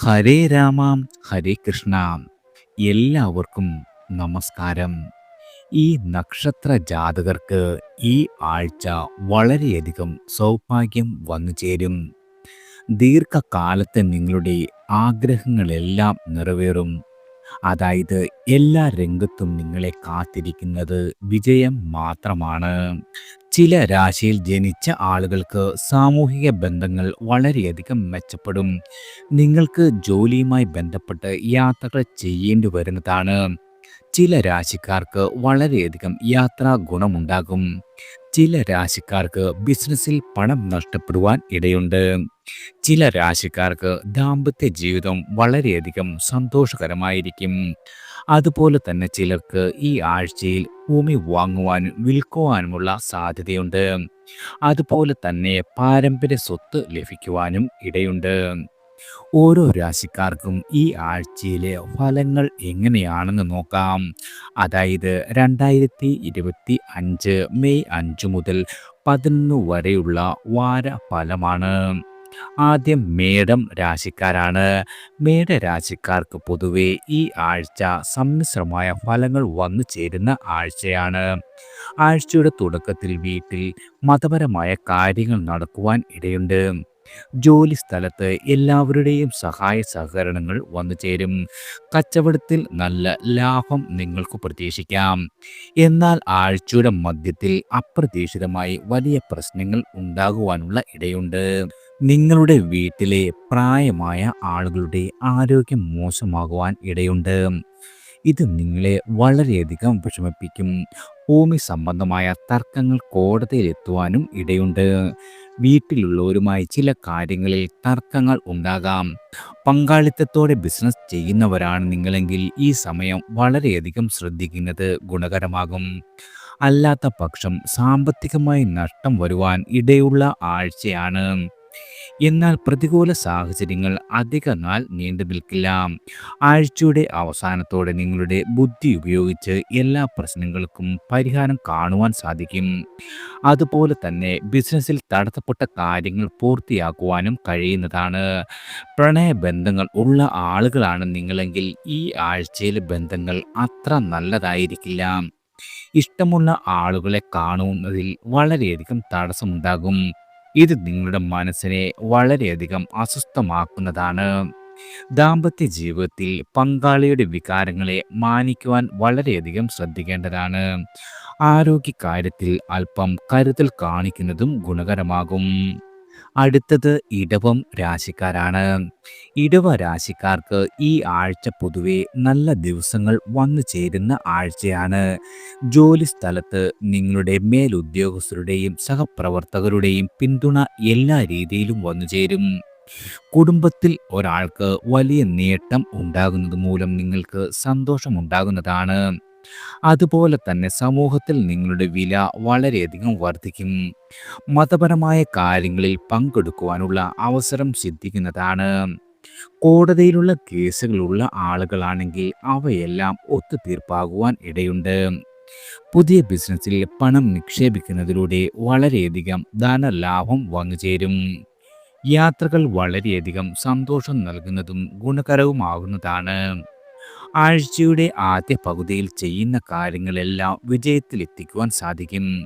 ഹരേ രാമ ഹരേ കൃഷ്ണ. എല്ലാവർക്കും നമസ്കാരം. ഈ നക്ഷത്ര ജാതകർക്ക് ഈ ആഴ്ച വളരെയധികം സൗഭാഗ്യം വന്നു ചേരും. ദീർഘകാലത്തെ നിങ്ങളുടെ ആഗ്രഹങ്ങളെല്ലാം നിറവേറും. അതായത് എല്ലാ രംഗത്തും നിങ്ങളെ കാത്തിരിക്കുന്നത് വിജയം മാത്രമാണ്. ചില രാശിയിൽ ജനിച്ച ആളുകൾക്ക് സാമൂഹിക ബന്ധങ്ങൾ വളരെയധികം മെച്ചപ്പെടും. നിങ്ങൾക്ക് ജോലിയുമായി ബന്ധപ്പെട്ട് യാത്രകൾ ചെയ്യേണ്ടി വരുന്നതാണ്. ചില രാശിക്കാർക്ക് വളരെയധികം യാത്രാ ഗുണമുണ്ടാകും. ചില രാശിക്കാർക്ക് ബിസിനസ്സിൽ പണം നഷ്ടപ്പെടുവാൻ ഇടയുണ്ട്. ചില രാശിക്കാർക്ക് ദാമ്പത്യ ജീവിതം വളരെയധികം സന്തോഷകരമായിരിക്കും. അതുപോലെ തന്നെ ചിലർക്ക് ഈ ആഴ്ചയിൽ ഭൂമി വാങ്ങുവാനും വിൽക്കുവാനുമുള്ള സാധ്യതയുണ്ട്. അതുപോലെ തന്നെ പാരമ്പര്യ സ്വത്ത് ലഭിക്കുവാനും ഇടയുണ്ട്. ഓരോ രാശിക്കാർക്കും ഈ ആഴ്ചയിലെ ഫലങ്ങൾ എങ്ങനെയാണെന്ന് നോക്കാം. അതായത് 2025 മെയ് 5 മുതൽ 11 വരെയുള്ള വാരഫലമാണ്. ആദ്യം മേടം രാശിക്കാരാണ്. മേടരാശിക്കാർക്ക് പൊതുവെ ഈ ആഴ്ച സമ്മിശ്രമായ ഫലങ്ങൾ വന്നു ചേരുന്ന ആഴ്ചയാണ്. ആഴ്ചയുടെ തുടക്കത്തിൽ വീട്ടിൽ മതപരമായ കാര്യങ്ങൾ നടക്കുവാൻ ഇടയുണ്ട്. ജോലി സ്ഥലത്ത് എല്ലാവരുടെയും സഹായ സഹകരണങ്ങൾ വന്നു ചേരും. കച്ചവടത്തിൽ നല്ല ലാഭം നിങ്ങൾക്ക് പ്രതീക്ഷിക്കാം. എന്നാൽ ആഴ്ചയുടെ മധ്യത്തിൽ അപ്രതീക്ഷിതമായി വലിയ പ്രശ്നങ്ങൾ ഉണ്ടാകുവാനുള്ള ഇടയുണ്ട്. നിങ്ങളുടെ വീട്ടിലെ പ്രായമായ ആളുകളുടെ ആരോഗ്യം മോശമാകുവാൻ ഇടയുണ്ട്. ഇത് നിങ്ങളെ വളരെയധികം വിഷമിപ്പിക്കും. ഭൂമി സംബന്ധമായ തർക്കങ്ങൾ കോടതിയിലെത്തുവാനും ഇടയുണ്ട്. വീട്ടിലുള്ളവരുമായി ചില കാര്യങ്ങളിൽ തർക്കങ്ങൾ ഉണ്ടാകാം. പങ്കാളിത്തത്തോടെ ബിസിനസ് ചെയ്യുന്നവരാണ് നിങ്ങളെങ്കിൽ ഈ സമയം വളരെയധികം ശ്രദ്ധിക്കുന്നത് ഗുണകരമാകും. അല്ലാത്ത പക്ഷം സാമ്പത്തികമായി നഷ്ടം വരുവാൻ ഇടയുള്ള ആഴ്ചയാണ്. എന്നാൽ പ്രതികൂല സാഹചര്യങ്ങൾ അധിക നാൾ നീണ്ടു നിൽക്കില്ല. ആഴ്ചയുടെ അവസാനത്തോടെ നിങ്ങളുടെ ബുദ്ധി ഉപയോഗിച്ച് എല്ലാ പ്രശ്നങ്ങൾക്കും പരിഹാരം കാണുവാൻ സാധിക്കും. അതുപോലെ തന്നെ ബിസിനസ്സിൽ തടസ്സപ്പെട്ട കാര്യങ്ങൾ പൂർത്തിയാക്കുവാനും കഴിയുന്നതാണ്. പ്രണയബന്ധങ്ങൾ ഉള്ള ആളുകളാണ് നിങ്ങളെങ്കിൽ ഈ ആഴ്ചയിലെ ബന്ധങ്ങൾ അത്ര നല്ലതായിരിക്കില്ല. ഇഷ്ടമുള്ള ആളുകളെ കാണുന്നതിൽ വളരെയധികം തടസ്സമുണ്ടാകും. ഇത് നിങ്ങളുടെ മനസ്സിനെ വളരെയധികം അസ്വസ്ഥമാക്കുന്നതാണ്. ദാമ്പത്യ ജീവിതത്തിൽ പങ്കാളിയുടെ വികാരങ്ങളെ മാനിക്കുവാൻ വളരെയധികം ശ്രദ്ധിക്കേണ്ടതാണ്. ആരോഗ്യകാര്യത്തിൽ അല്പം കരുതൽ കാണിക്കുന്നതും ഗുണകരമാകും. അടുത്തത് ഇടവം രാശിക്കാരാണ്. ഇടവ രാശിക്കാർക്ക് ഈ ആഴ്ച പൊതുവെ നല്ല ദിവസങ്ങൾ വന്നു ചേരുന്ന ആഴ്ചയാണ്. ജോലി സ്ഥലത്ത് നിങ്ങളുടെ മേലുദ്യോഗസ്ഥരുടെയും സഹപ്രവർത്തകരുടെയും പിന്തുണ എല്ലാ രീതിയിലും വന്നു ചേരും. കുടുംബത്തിൽ ഒരാൾക്ക് വലിയ നേട്ടം ഉണ്ടാകുന്നത് മൂലം നിങ്ങൾക്ക് സന്തോഷമുണ്ടാകുന്നതാണ്. അതുപോലെ തന്നെ സമൂഹത്തിൽ നിങ്ങളുടെ വില വളരെയധികം വർദ്ധിക്കും. മതപരമായ കാര്യങ്ങളിൽ പങ്കെടുക്കുവാനുള്ള അവസരം സിദ്ധിക്കുന്നതാണ്. കോടതിയിലുള്ള കേസുകളുള്ള ആളുകളാണെങ്കിൽ അവയെല്ലാം ഒത്തുതീർപ്പാകുവാൻ ഇടയുണ്ട്. പുതിയ ബിസിനസ്സിൽ പണം നിക്ഷേപിക്കുന്നതിലൂടെ വളരെയധികം ധനലാഭം വന്നു ചേരും. യാത്രകൾ വളരെയധികം സന്തോഷം നൽകുന്നതും ഗുണകരവുമാകുന്നതാണ്. ആഴ്ചയുടെ ആദ്യ പകുതിയിൽ ചെയ്യുന്ന കാര്യങ്ങളെല്ലാം വിജയത്തിലെത്തിക്കുവാൻ സാധിക്കും.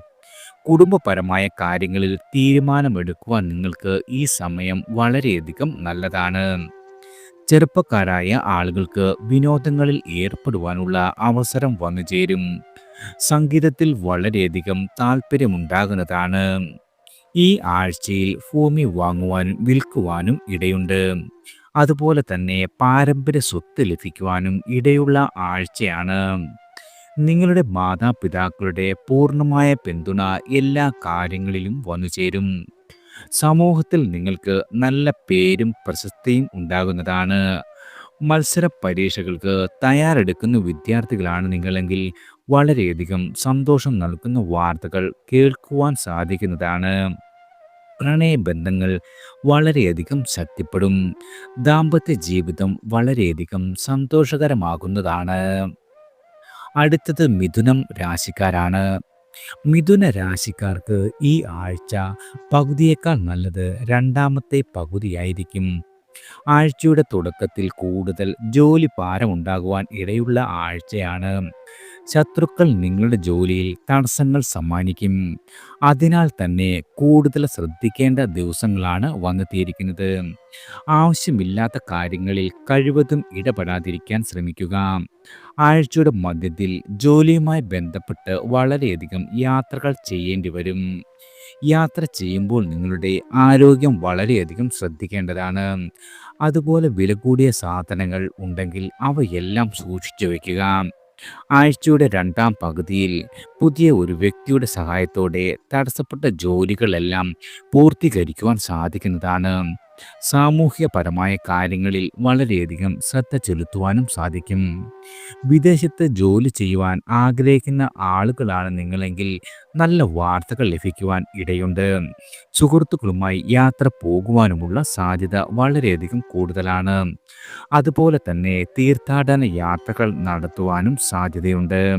കുടുംബപരമായ കാര്യങ്ങളിൽ തീരുമാനമെടുക്കുവാൻ നിങ്ങൾക്ക് ഈ സമയം വളരെയധികം നല്ലതാണ്. ചെറുപ്പക്കാരായ ആളുകൾക്ക് വിനോദങ്ങളിൽ ഏർപ്പെടുവാനുള്ള അവസരം വന്നു ചേരും. സംഗീതത്തിൽ വളരെയധികം താല്പര്യമുണ്ടാകുന്നതാണ്. ഈ ആഴ്ചയിൽ ഭൂമി വാങ്ങുവാനും വിൽക്കുവാനും ഇടയുണ്ട്. അതുപോലെ തന്നെ പാരമ്പര്യ സ്വത്ത് ലഭിക്കുവാനും ഇടയുള്ള ആഴ്ചയാണ്. നിങ്ങളുടെ മാതാപിതാക്കളുടെ പൂർണ്ണമായ പിന്തുണ എല്ലാ കാര്യങ്ങളിലും വന്നു ചേരും. സമൂഹത്തിൽ നിങ്ങൾക്ക് നല്ല പേരും പ്രശസ്തിയും ഉണ്ടാകുന്നതാണ്. മത്സര പരീക്ഷകൾക്ക് തയ്യാറെടുക്കുന്ന വിദ്യാർത്ഥികളാണ് നിങ്ങളെങ്കിൽ വളരെയധികം സന്തോഷം നൽകുന്ന വാർത്തകൾ കേൾക്കുവാൻ സാധിക്കുന്നതാണ്. പ്രണയബന്ധങ്ങൾ വളരെയധികം ശക്തിപ്പെടും. ദാമ്പത്യ ജീവിതം വളരെയധികം സന്തോഷകരമാകുന്നതാണ്. അടുത്തത് മിഥുനം രാശിക്കാരാണ്. മിഥുന രാശിക്കാർക്ക് ഈ ആഴ്ച പകുതിയേക്കാൾ നല്ലത് രണ്ടാമത്തെ പകുതിയായിരിക്കും. ആഴ്ചയുടെ തുടക്കത്തിൽ കൂടുതൽ ജോലി ഭാരമുണ്ടാകുവാൻ ഇടയുള്ള ആഴ്ചയാണ്. ശത്രുക്കൾ നിങ്ങളുടെ ജോലിയിൽ തടസ്സങ്ങൾ സമ്മാനിക്കും. അതിനാൽ തന്നെ കൂടുതൽ ശ്രദ്ധിക്കേണ്ട ദിവസങ്ങളാണ് വന്നെത്തിയിരിക്കുന്നത്. ആവശ്യമില്ലാത്ത കാര്യങ്ങളിൽ കഴിവതും ഇടപെടാതിരിക്കാൻ ശ്രമിക്കുക. ആഴ്ചയുടെ മധ്യത്തിൽ ജോലിയുമായി ബന്ധപ്പെട്ട് വളരെയധികം യാത്രകൾ ചെയ്യേണ്ടി വരും. യാത്ര ചെയ്യുമ്പോൾ നിങ്ങളുടെ ആരോഗ്യം വളരെയധികം ശ്രദ്ധിക്കേണ്ടതാണ്. അതുപോലെ വില കൂടിയ സാധനങ്ങൾ ഉണ്ടെങ്കിൽ അവയെല്ലാം സൂക്ഷിച്ചു വയ്ക്കുക. ആഴ്ചയുടെ രണ്ടാം പകുതിയിൽ പുതിയ ഒരു വ്യക്തിയുടെ സഹായത്തോടെ തടസ്സപ്പെട്ട ജോലികളെല്ലാം പൂർത്തീകരിക്കുവാൻ സാധിക്കുന്നതാണ്. സാമൂഹ്യപരമായ കാര്യങ്ങളിൽ വളരെയധികം ശ്രദ്ധ ചെലുത്തുവാനും സാധിക്കും. വിദേശത്ത് ജോലി ചെയ്യുവാൻ ആഗ്രഹിക്കുന്ന ആളുകളാണ് നിങ്ങളെങ്കിൽ നല്ല വാർത്തകൾ ലഭിക്കുവാൻ ഇടയുണ്ട്. സുഹൃത്തുക്കളുമായി യാത്ര പോകുവാനുമുള്ള സാധ്യത വളരെയധികം കൂടുതലാണ്. അതുപോലെ തന്നെ തീർത്ഥാടന യാത്രകൾ നടത്തുവാനും സാധ്യതയുണ്ട്.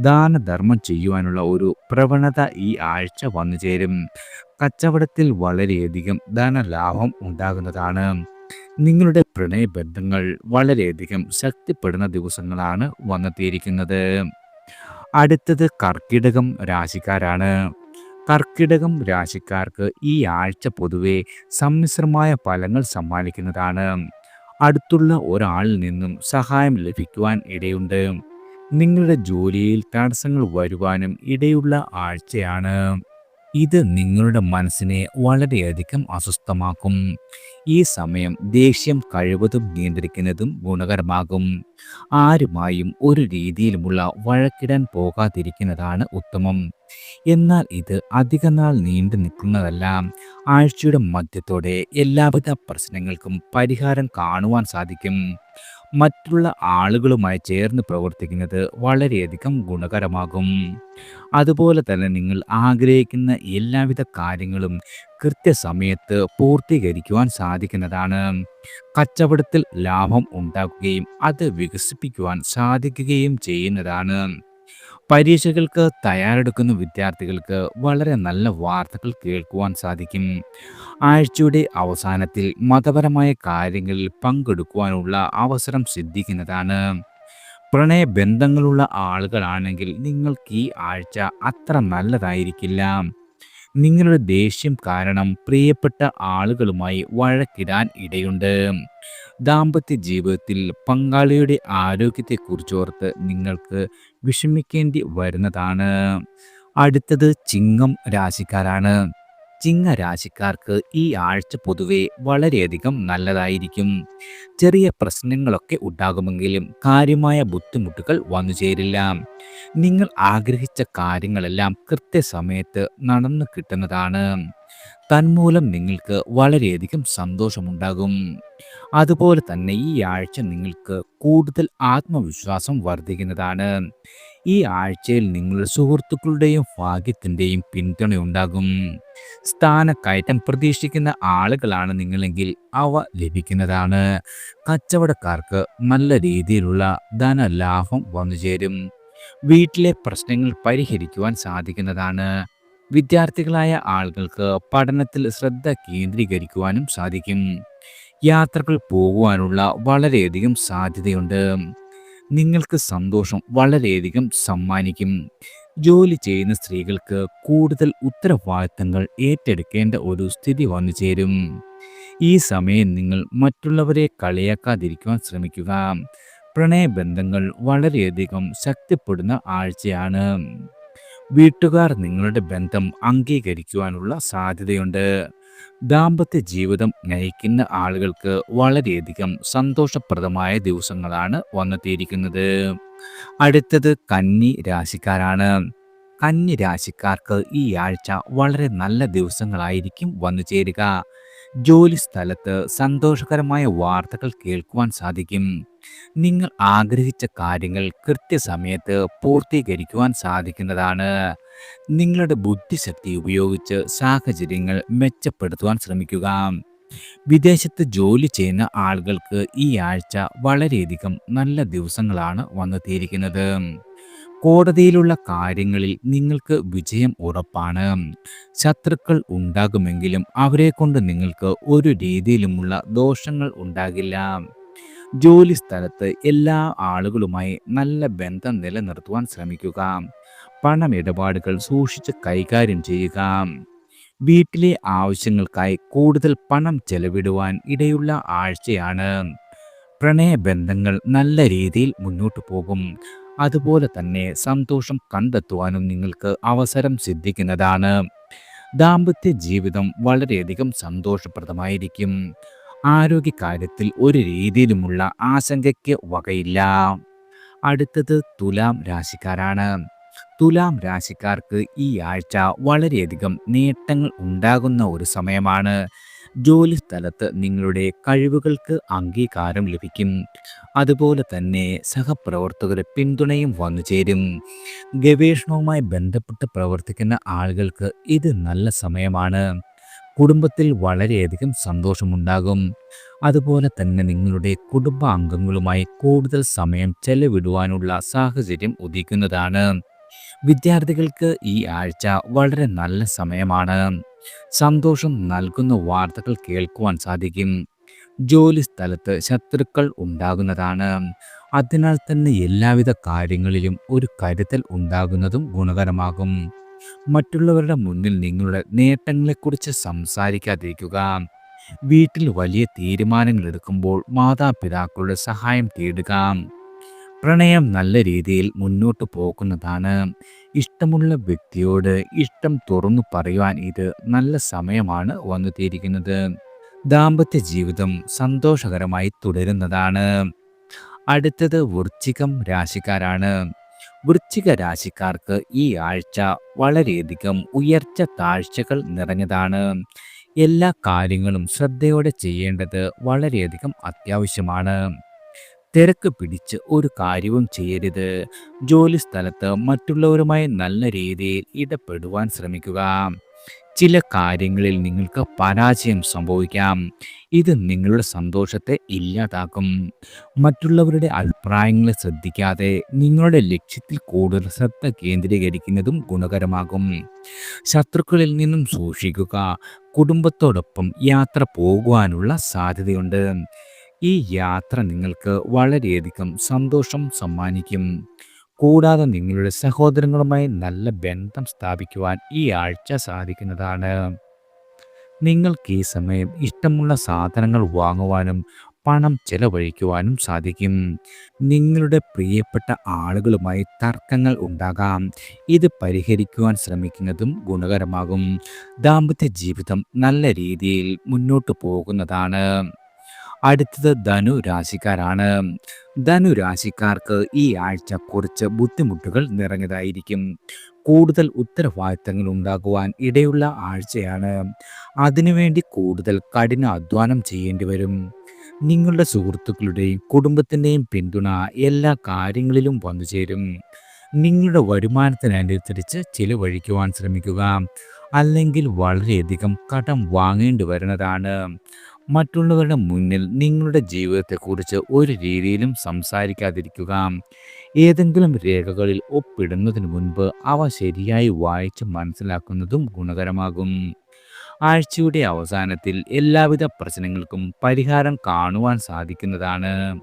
ദാനധർമ്മം ചെയ്യുവാനുള്ള ഒരു പ്രവണത ഈ ആഴ്ച വന്നു ചേരും. കച്ചവടത്തിൽ വളരെയധികം ധനലാഭം ഉണ്ടാകുന്നതാണ്. നിങ്ങളുടെ പ്രണയബന്ധങ്ങൾ വളരെയധികം ശക്തിപ്പെടുന്ന ദിവസങ്ങളാണ് വന്നെത്തിയിരിക്കുന്നത്. അടുത്തത് കർക്കിടകം രാശിക്കാരാണ്. കർക്കിടകം രാശിക്കാർക്ക് ഈ ആഴ്ച പൊതുവെ സമ്മിശ്രമായ ഫലങ്ങൾ സമ്മാനിക്കുന്നതാണ്. അടുത്തുള്ള ഒരാളിൽ നിന്നും സഹായം ലഭിക്കുവാൻ ഇടയുണ്ട്. നിങ്ങളുടെ ജോലിയിൽ തടസ്സങ്ങൾ വരുവാനും ഇടയുള്ള ആഴ്ചയാണ്. ഇത് നിങ്ങളുടെ മനസ്സിനെ വളരെയധികം അസ്വസ്ഥമാക്കും. ഈ സമയം ദേഷ്യം കഴിവതും നിയന്ത്രിക്കുന്നതും ഗുണകരമാകും. ആരുമായും ഒരു രീതിയിലുമുള്ള വഴക്കിടാൻ പോകാതിരിക്കുന്നതാണ് ഉത്തമം. എന്നാൽ ഇത് അധികനാൾ നീണ്ടു നിൽക്കുന്നതല്ല. ആഴ്ചയുടെ മധ്യത്തോടെ എല്ലാവിധ പ്രശ്നങ്ങൾക്കും പരിഹാരം കാണുവാൻ സാധിക്കും. മറ്റുള്ള ആളുകളുമായി ചേർന്ന് പ്രവർത്തിക്കുന്നത് വളരെയധികം ഗുണകരമാകും. അതുപോലെ തന്നെ നിങ്ങൾ ആഗ്രഹിക്കുന്ന എല്ലാവിധ കാര്യങ്ങളും കൃത്യസമയത്ത് പൂർത്തീകരിക്കുവാൻ സാധിക്കുന്നതാണ്. കച്ചവടത്തിൽ ലാഭം ഉണ്ടാക്കുകയും അത് വികസിപ്പിക്കുവാൻ സാധിക്കുകയും ചെയ്യുന്നതാണ്. പരീക്ഷകൾക്ക് തയ്യാറെടുക്കുന്ന വിദ്യാർത്ഥികൾക്ക് വളരെ നല്ല വാർത്തകൾ കേൾക്കുവാൻ സാധിക്കും. ആഴ്ചയുടെ അവസാനത്തിൽ മതപരമായ കാര്യങ്ങളിൽ പങ്കെടുക്കുവാനുള്ള അവസരം സിദ്ധിക്കുന്നതാണ്. പ്രണയബന്ധങ്ങളുള്ള ആളുകളാണെങ്കിൽ നിങ്ങൾക്ക് ഈ ആഴ്ച അത്ര നല്ലതായിരിക്കില്ല. നിങ്ങളുടെ ദേഷ്യം കാരണം പ്രിയപ്പെട്ട ആളുകളുമായി വഴക്കിടാൻ ഇടയുണ്ട്. ദാമ്പത്യ ജീവിതത്തിൽ പങ്കാളിയുടെ ആരോഗ്യത്തെക്കുറിച്ചോർത്ത് നിങ്ങൾക്ക് വിഷമിക്കേണ്ടി വരുന്നതാണ്. അടുത്തത് ചിങ്ങം രാശിക്കാരാണ്. ചിങ്ങ രാശിക്കാർക്ക് ഈ ആഴ്ച പൊതുവെ വളരെയധികം നല്ലതായിരിക്കും. ചെറിയ പ്രശ്നങ്ങളൊക്കെ ഉണ്ടാകുമെങ്കിലും കാര്യമായ ബുദ്ധിമുട്ടുകൾ വന്നു ചേരില്ല. നിങ്ങൾ ആഗ്രഹിച്ച കാര്യങ്ങളെല്ലാം കൃത്യസമയത്ത് നടന്നു കിട്ടുന്നതാണ്. തന്മൂലം നിങ്ങൾക്ക് വളരെയധികം സന്തോഷമുണ്ടാകും. അതുപോലെ തന്നെ ഈ ആഴ്ച നിങ്ങൾക്ക് കൂടുതൽ ആത്മവിശ്വാസം വർദ്ധിക്കുന്നതാണ്. ഈ ആഴ്ചയിൽ നിങ്ങളുടെ സുഹൃത്തുക്കളുടെയും ഭാഗ്യത്തിൻ്റെയും പിന്തുണയുണ്ടാകും. സ്ഥാനക്കയറ്റം പ്രതീക്ഷിക്കുന്ന ആളുകളാണ് നിങ്ങളെങ്കിൽ അവ ലഭിക്കുന്നതാണ്. കച്ചവടക്കാർക്ക് നല്ല രീതിയിലുള്ള ധനലാഭം വന്നുചേരും. വീട്ടിലെ പ്രശ്നങ്ങൾ പരിഹരിക്കുവാൻ സാധിക്കുന്നതാണ്. വിദ്യാർത്ഥികളായ ആളുകൾക്ക് പഠനത്തിൽ ശ്രദ്ധ കേന്ദ്രീകരിക്കുവാനും സാധിക്കും. യാത്രകൾ പോകുവാനുള്ള വളരെയധികം സാധ്യതയുണ്ട്. നിങ്ങൾക്ക് സന്തോഷം വളരെയധികം സമ്മാനിക്കും. ജോലി ചെയ്യുന്ന സ്ത്രീകൾക്ക് കൂടുതൽ ഉത്തരവാദിത്തങ്ങൾ ഏറ്റെടുക്കേണ്ട ഒരു സ്ഥിതി വന്നു ചേരും. ഈ സമയം നിങ്ങൾ മറ്റുള്ളവരെ കളിയാക്കാതിരിക്കുവാൻ ശ്രമിക്കുക. പ്രണയബന്ധങ്ങൾ വളരെയധികം ശക്തിപ്പെടുന്ന ആഴ്ചയാണ്. വീട്ടുകാർ നിങ്ങളുടെ ബന്ധം അംഗീകരിക്കുവാനുള്ള സാധ്യതയുണ്ട്. ദാമ്പത്യ ജീവിതം നയിക്കുന്ന ആളുകൾക്ക് വളരെയധികം സന്തോഷപ്രദമായ ദിവസങ്ങളാണ് വന്നെത്തിയിരിക്കുന്നത്. അടുത്തത് കന്നി രാശിക്കാരാണ്. കന്നി രാശിക്കാർക്ക് ഈ ആഴ്ച വളരെ നല്ല ദിവസങ്ങളായിരിക്കും വന്നു ചേരുക. ജോലി സ്ഥലത്ത് സന്തോഷകരമായ വാർത്തകൾ കേൾക്കുവാൻ സാധിക്കും. നിങ്ങൾ ആഗ്രഹിച്ച കാര്യങ്ങൾ കൃത്യസമയത്ത് പൂർത്തീകരിക്കുവാൻ സാധിക്കുന്നതാണ്. നിങ്ങളുടെ ബുദ്ധിശക്തി ഉപയോഗിച്ച് സാഹചര്യങ്ങൾ മെച്ചപ്പെടുത്തുവാൻ ശ്രമിക്കുക. വിദേശത്ത് ജോലി ചെയ്യുന്ന ആളുകൾക്ക് ഈ ആഴ്ച വളരെയധികം നല്ല ദിവസങ്ങളാണ് വന്നെത്തിയിരിക്കുന്നത്. കോടതിയിലുള്ള കാര്യങ്ങളിൽ നിങ്ങൾക്ക് വിജയം ഉറപ്പാണ്. ശത്രുക്കൾ ഉണ്ടാകുമെങ്കിലും അവരെക്കൊണ്ട് നിങ്ങൾക്ക് ഒരു രീതിയിലുമുള്ള ദോഷങ്ങൾ ഉണ്ടാകില്ല. ജോലി സ്ഥലത്ത് എല്ലാ ആളുകളുമായി നല്ല ബന്ധം നിലനിർത്തുവാൻ ശ്രമിക്കുക. പണമിടപാടുകൾ സൂക്ഷിച്ച് കൈകാര്യം ചെയ്യുക. വീട്ടിലെ ആവശ്യങ്ങൾക്കായി കൂടുതൽ പണം ചെലവിടുവാൻ ഇടയുള്ള ആഴ്ചയാണ്. പ്രണയബന്ധങ്ങൾ നല്ല രീതിയിൽ മുന്നോട്ടു പോകും. അതുപോലെ തന്നെ സന്തോഷം കണ്ടെത്തുവാനും നിങ്ങൾക്ക് അവസരം സിദ്ധിക്കുന്നതാണ്. ദാമ്പത്യ ജീവിതം വളരെയധികം സന്തോഷപ്രദമായിരിക്കും. ആരോഗ്യകാര്യത്തിൽ ഒരു രീതിയിലുമുള്ള ആശങ്കയ്ക്ക് വകയില്ല. അടുത്തത് തുലാം രാശിക്കാരാണ്. തുലാം രാശിക്കാർക്ക് ഈ ആഴ്ച വളരെയധികം നേട്ടങ്ങൾ ഉണ്ടാകുന്ന ഒരു സമയമാണ്. ജോലി സ്ഥലത്ത് നിങ്ങളുടെ കഴിവുകൾക്ക് അംഗീകാരം ലഭിക്കും. അതുപോലെ തന്നെ സഹപ്രവർത്തകരുടെ പിന്തുണയും വന്നു ചേരും. ഗവേഷണവുമായി ബന്ധപ്പെട്ട് പ്രവർത്തിക്കുന്ന ആളുകൾക്ക് ഇത് നല്ല സമയമാണ്. കുടുംബത്തിൽ വളരെയധികം സന്തോഷമുണ്ടാകും. അതുപോലെ തന്നെ നിങ്ങളുടെ കുടുംബാംഗങ്ങളുമായി കൂടുതൽ സമയം ചെലവിടുവാനുള്ള സാഹചര്യം ഉദിക്കുന്നതാണ്. വിദ്യാർത്ഥികൾക്ക് ഈ ആഴ്ച വളരെ നല്ല സമയമാണ്. സന്തോഷം നൽകുന്ന വാർത്തകൾ കേൾക്കുവാൻ സാധിക്കും. ജോലി സ്ഥലത്ത് ശത്രുക്കൾ ഉണ്ടാകുന്നതാണ്. അതിനാൽ തന്നെ എല്ലാവിധ കാര്യങ്ങളിലും ഒരു കരുതൽ ഉണ്ടാകുന്നതും ഗുണകരമാകും. മറ്റുള്ളവരുടെ മുന്നിൽ നിങ്ങളുടെ നേട്ടങ്ങളെക്കുറിച്ച് സംസാരിക്കാതിരിക്കുക. വീട്ടിൽ വലിയ തീരുമാനങ്ങൾ എടുക്കുമ്പോൾ മാതാപിതാക്കളുടെ സഹായം തേടുക. പ്രണയം നല്ല രീതിയിൽ മുന്നോട്ട് പോകുന്നതാണ്. ഇഷ്ടമുള്ള വ്യക്തിയോട് ഇഷ്ടം തുറന്നു പറയുവാൻ ഇത് നല്ല സമയമാണ് വന്നു തീരുന്നത്. ദാമ്പത്യ ജീവിതം സന്തോഷകരമായി തുടരുന്നതാണ്. അടുത്തത് വൃശ്ചികം രാശിക്കാരാണ്. വൃശ്ചിക രാശിക്കാർക്ക് ഈ ആഴ്ച വളരെയധികം ഉയർച്ച താഴ്ചകൾ നിറഞ്ഞതാണ്. എല്ലാ കാര്യങ്ങളും ശ്രദ്ധയോടെ ചെയ്യേണ്ടത് വളരെയധികം അത്യാവശ്യമാണ്. തിരക്ക് പിടിച്ച് ഒരു കാര്യവും ചെയ്യരുത്. ജോലി സ്ഥലത്ത് മറ്റുള്ളവരുമായി നല്ല രീതിയിൽ ഇടപെടുവാൻ ശ്രമിക്കുക. ചില കാര്യങ്ങളിൽ നിങ്ങൾക്ക് പരാജയം സംഭവിക്കാം. ഇത് നിങ്ങളുടെ സന്തോഷത്തെ ഇല്ലാതാക്കും. മറ്റുള്ളവരുടെ അഭിപ്രായങ്ങളെ ശ്രദ്ധിക്കാതെ നിങ്ങളുടെ ലക്ഷ്യത്തിൽ കൂടുതൽ ശ്രദ്ധ കേന്ദ്രീകരിക്കുന്നതും ഗുണകരമാകും. ശത്രുക്കളിൽ നിന്നും സൂക്ഷിക്കുക. കുടുംബത്തോടൊപ്പം യാത്ര പോകുവാനുള്ള സാധ്യതയുണ്ട്. ഈ യാത്ര നിങ്ങൾക്ക് വളരെയധികം സന്തോഷം സമ്മാനിക്കും. കൂടാതെ നിങ്ങളുടെ സഹോദരങ്ങളുമായി നല്ല ബന്ധം സ്ഥാപിക്കുവാൻ ഈ ആഴ്ച സാധിക്കുന്നതാണ്. നിങ്ങൾക്ക് ഈ സമയം ഇഷ്ടമുള്ള സാധനങ്ങൾ വാങ്ങുവാനും പണം ചെലവഴിക്കുവാനും സാധിക്കും. നിങ്ങളുടെ പ്രിയപ്പെട്ട ആളുകളുമായി തർക്കങ്ങൾ ഉണ്ടാകാം. ഇത് പരിഹരിക്കുവാൻ ശ്രമിക്കുന്നതും ഗുണകരമാകും. ദാമ്പത്യ ജീവിതം നല്ല രീതിയിൽ മുന്നോട്ട് പോകുന്നതാണ്. അടുത്തത് ധനു രാശിക്കാരാണ്. ധനു രാശിക്കാർക്ക് ഈ ആഴ്ച കുറച്ച് ബുദ്ധിമുട്ടുകൾ നിറഞ്ഞതായിരിക്കും. കൂടുതൽ ഉത്തരവാദിത്തങ്ങൾ ഉണ്ടാകുവാൻ ഇടയുള്ള ആഴ്ചയാണ്. അതിനുവേണ്ടി കൂടുതൽ കഠിന അധ്വാനം ചെയ്യേണ്ടി വരും. നിങ്ങളുടെ സുഹൃത്തുക്കളുടെയും കുടുംബത്തിൻ്റെയും പിന്തുണ എല്ലാ കാര്യങ്ങളിലും വന്നു ചേരും. നിങ്ങളുടെ വരുമാനത്തിനനുസരിച്ച് ചിലവഴിക്കുവാൻ ശ്രമിക്കുക. അല്ലെങ്കിൽ വളരെയധികം കടം വാങ്ങേണ്ടി വരുന്നതാണ്. മറ്റുള്ളവരുടെ മുന്നിൽ നിങ്ങളുടെ ജീവിതത്തെക്കുറിച്ച് ഒരു രീതിയിലും സംസാരിക്കാതിരിക്കുക. ഏതെങ്കിലും രേഖകളിൽ ഒപ്പിടുന്നതിന് മുൻപ് അവ ശരിയായി വായിച്ച് മനസ്സിലാക്കുന്നതും ഗുണകരമാകും. ആഴ്ചയുടെ അവസാനത്തിൽ എല്ലാവിധ പ്രശ്നങ്ങൾക്കും പരിഹാരം കാണുവാൻ സാധിക്കുന്നതാണ്.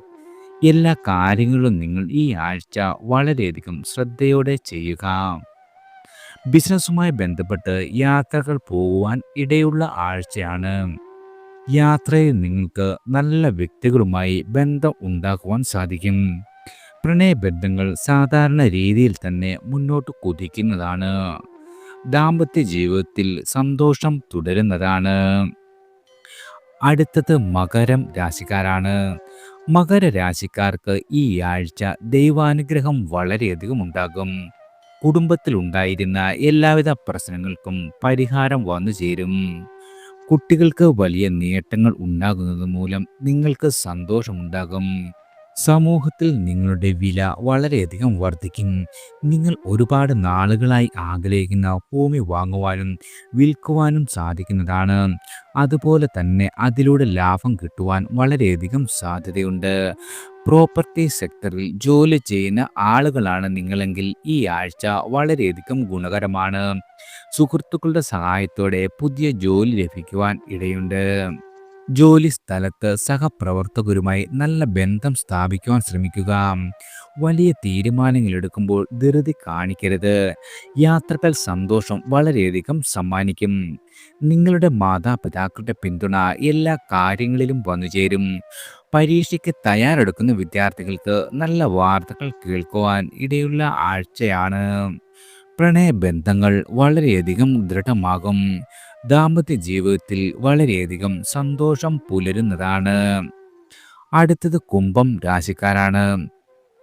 എല്ലാ കാര്യങ്ങളും നിങ്ങൾ ഈ ആഴ്ച വളരെയധികം ശ്രദ്ധയോടെ ചെയ്യുക. ബിസിനസ്സുമായി ബന്ധപ്പെട്ട് യാത്രകൾ പോകുവാൻ ഇടയുള്ള ആഴ്ചയാണ്. യാത്രയിൽ നിങ്ങൾക്ക് നല്ല വ്യക്തികളുമായി ബന്ധം ഉണ്ടാക്കുവാൻ സാധിക്കും. പ്രണയബന്ധങ്ങൾ സാധാരണ രീതിയിൽ തന്നെ മുന്നോട്ട് കുതിക്കുന്നതാണ്. ദാമ്പത്യ ജീവിതത്തിൽ സന്തോഷം തുടരുന്നതാണ്. അടുത്തത് മകരം രാശിക്കാരാണ്. മകരരാശിക്കാർക്ക് ഈ ആഴ്ച ദൈവാനുഗ്രഹം വളരെയധികം ഉണ്ടാകും. കുടുംബത്തിൽ ഉണ്ടായിരുന്ന എല്ലാവിധ പ്രശ്നങ്ങൾക്കും പരിഹാരം വന്നു ചേരും. കുട്ടികൾക്ക് വലിയ നേട്ടങ്ങൾ ഉണ്ടാകുന്നത് മൂലം നിങ്ങൾക്ക് സന്തോഷമുണ്ടാകും. സമൂഹത്തിൽ നിങ്ങളുടെ വില വളരെയധികം വർദ്ധിക്കും. നിങ്ങൾ ഒരുപാട് നാളുകളായി ആഗ്രഹിക്കുന്ന ഭൂമി വാങ്ങുവാനും വിൽക്കുവാനും സാധിക്കുന്നതാണ്. അതുപോലെ തന്നെ അതിലൂടെ ലാഭം കിട്ടുവാൻ വളരെയധികം സാധ്യതയുണ്ട്. പ്രോപ്പർട്ടി സെക്ടറിൽ ജോലി ചെയ്യുന്ന ആളുകളാണ് നിങ്ങളെങ്കിൽ ഈ ആഴ്ച വളരെയധികം ഗുണകരമാണ്. സുഹൃത്തുക്കളുടെ സഹായത്തോടെ പുതിയ ജോലി ലഭിക്കുവാൻ ഇടയുണ്ട്. ജോലി സ്ഥലത്ത് സഹപ്രവർത്തകരുമായി നല്ല ബന്ധം സ്ഥാപിക്കുവാൻ ശ്രമിക്കുക. വലിയ തീരുമാനങ്ങൾ എടുക്കുമ്പോൾ ധൃതി കാണിക്കരുത്. യാത്രകൾ സന്തോഷം വളരെയധികം സമ്മാനിക്കും. നിങ്ങളുടെ മാതാപിതാക്കളുടെ പിന്തുണ എല്ലാ കാര്യങ്ങളിലും വന്നുചേരും. പരീക്ഷയ്ക്ക് തയ്യാറെടുക്കുന്ന വിദ്യാർത്ഥികൾക്ക് നല്ല വാർത്തകൾ കേൾക്കുവാൻ ഇടയുള്ള ആഴ്ചയാണ്. പ്രണയബന്ധങ്ങൾ വളരെയധികം ദൃഢമാകും. ദാമ്പത്യ ജീവിതത്തിൽ വളരെയധികം സന്തോഷം പുലരുന്നതാണ്. അടുത്തത് കുംഭം രാശിക്കാരാണ്.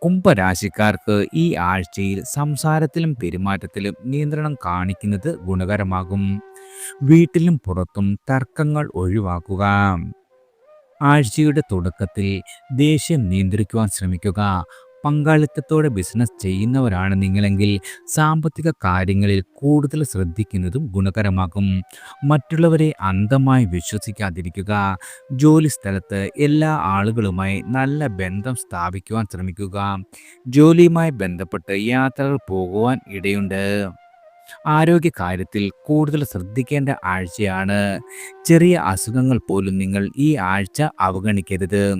കുംഭരാശിക്കാർക്ക് ഈ ആഴ്ചയിൽ സംസാരത്തിലും പെരുമാറ്റത്തിലും നിയന്ത്രണം കാണിക്കുന്നത് ഗുണകരമാകും. വീട്ടിലും പുറത്തും തർക്കങ്ങൾ ഒഴിവാക്കുക. ആഴ്ചയുടെ തുടക്കത്തിൽ ദേഷ്യം നിയന്ത്രിക്കുവാൻ ശ്രമിക്കുക. പങ്കാളിത്തത്തോടെ ബിസിനസ് ചെയ്യുന്നവരാണ് നിങ്ങളെങ്കിൽ സാമ്പത്തിക കാര്യങ്ങളിൽ കൂടുതൽ ശ്രദ്ധിക്കുന്നതും ഗുണകരമാകും. മറ്റുള്ളവരെ അന്ധമായി വിശ്വസിക്കാതിരിക്കുക. ജോലി സ്ഥലത്ത് എല്ലാ ആളുകളുമായി നല്ല ബന്ധം സ്ഥാപിക്കുവാൻ ശ്രമിക്കുക. ജോലിയുമായി ബന്ധപ്പെട്ട് യാത്രകൾ പോകുവാൻ ഇടയുണ്ട്. ആരോഗ്യകാര്യത്തിൽ കൂടുതൽ ശ്രദ്ധിക്കേണ്ട ആഴ്ചയാണ്. ചെറിയ അസുഖങ്ങൾ പോലും നിങ്ങൾ ഈ ആഴ്ച അവഗണിക്കരുത്.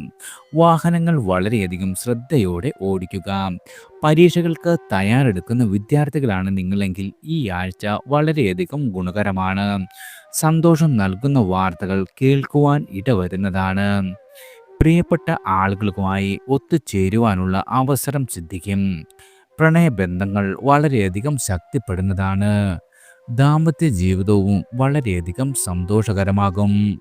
വാഹനങ്ങൾ വളരെയധികം ശ്രദ്ധയോടെ ഓടിക്കുക. പരീക്ഷകൾക്ക് തയ്യാറെടുക്കുന്ന വിദ്യാർത്ഥികളാണ് നിങ്ങളെങ്കിൽ ഈ ആഴ്ച വളരെയധികം ഗുണകരമാണ്. സന്തോഷം നൽകുന്ന വാർത്തകൾ കേൾക്കുവാൻ ഇടവരുന്നതാണ്. പ്രിയപ്പെട്ട ആളുകളുമായി ഒത്തുചേരുവാനുള്ള അവസരം സിദ്ധിക്കും. പ്രണയബന്ധങ്ങൾ വളരെയധികം ശക്തിപ്പെടുന്നതാണ്. ദാമ്പത്യ ജീവിതവും വളരെയധികം സന്തോഷകരമാകും.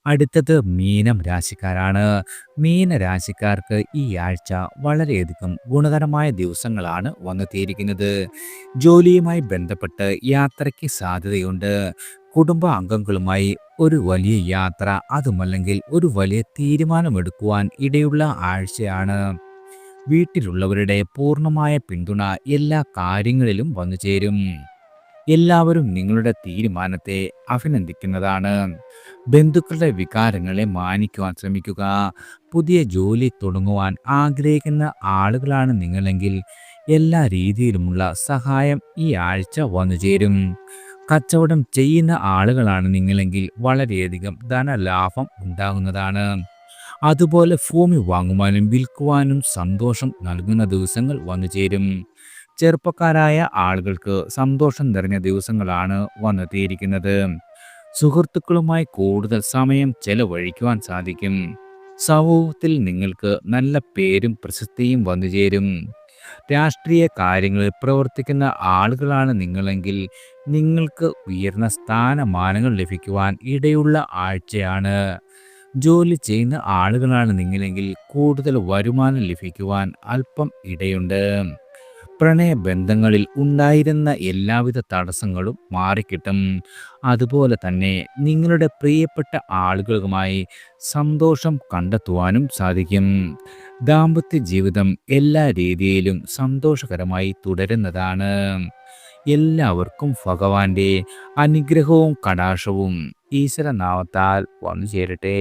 അടുത്തത് മീനം രാശിക്കാരാണ്. മീനരാശിക്കാർക്ക് ഈ ആഴ്ച വളരെയധികം ഗുണകരമായ ദിവസങ്ങളാണ് വന്നെത്തിയിരിക്കുന്നത്. ജോലിയുമായി ബന്ധപ്പെട്ട് യാത്രയ്ക്ക് സാധ്യതയുണ്ട്. കുടുംബ അംഗങ്ങളുമായി ഒരു വലിയ യാത്ര, അതുമല്ലെങ്കിൽ ഒരു വലിയ തീരുമാനമെടുക്കുവാൻ ഇടയുള്ള ആഴ്ചയാണ്. വീട്ടിലുള്ളവരുടെ പൂർണ്ണമായ പിന്തുണ എല്ലാ കാര്യങ്ങളിലും വന്നു ചേരും. എല്ലാവരും നിങ്ങളുടെ തീരുമാനത്തെ അഭിനന്ദിക്കുന്നതാണ്. ബന്ധുക്കളുടെ വികാരങ്ങളെ മാനിക്കുവാൻ ശ്രമിക്കുക. പുതിയ ജോലി തുടങ്ങുവാൻ ആഗ്രഹിക്കുന്ന ആളുകളാണ് നിങ്ങളെങ്കിൽ എല്ലാ രീതിയിലുമുള്ള സഹായം ഈ ആഴ്ച വന്നു ചേരും. കച്ചവടം ചെയ്യുന്ന ആളുകളാണ് നിങ്ങളെങ്കിൽ വളരെയധികം ധനലാഭം ഉണ്ടാകുന്നതാണ്. അതുപോലെ ഭൂമി വാങ്ങുവാനും വിൽക്കുവാനും സന്തോഷം നൽകുന്ന ദിവസങ്ങൾ വന്നു ചേരും. ചെറുപ്പക്കാരായ ആളുകൾക്ക് സന്തോഷം നിറഞ്ഞ ദിവസങ്ങളാണ് വന്നെത്തിയിരിക്കുന്നത്. സുഹൃത്തുക്കളുമായി കൂടുതൽ സമയം ചെലവഴിക്കുവാൻ സാധിക്കും. സമൂഹത്തിൽ നിങ്ങൾക്ക് നല്ല പേരും പ്രശസ്തിയും വന്നു ചേരും. രാഷ്ട്രീയ കാര്യങ്ങളിൽ പ്രവർത്തിക്കുന്ന ആളുകളാണ് നിങ്ങളെങ്കിൽ നിങ്ങൾക്ക് ഉയർന്ന സ്ഥാനമാനങ്ങൾ ലഭിക്കുവാൻ ഇടയുള്ള ആഴ്ചയാണ്. ജോലി ചെയ്യുന്ന ആളുകളാണ് നിങ്ങളെങ്കിൽ കൂടുതൽ വരുമാനം ലഭിക്കുവാൻ അല്പം ഇടയുണ്ട്. പ്രണയബന്ധങ്ങളിൽ ഉണ്ടായിരുന്ന എല്ലാവിധ തടസ്സങ്ങളും മാറിക്കിട്ടും. അതുപോലെ തന്നെ നിങ്ങളുടെ പ്രിയപ്പെട്ട ആളുകളുമായി സന്തോഷം കണ്ടെത്തുവാനും സാധിക്കും. ദാമ്പത്യ ജീവിതം എല്ലാ രീതിയിലും സന്തോഷകരമായി തുടരുന്നതാണ്. എല്ലാവർക്കും ഭഗവാന്റെ അനുഗ്രഹവും കടാക്ഷവും ഈശ്വരനാമത്താൽ വന്നു ചേരട്ടെ.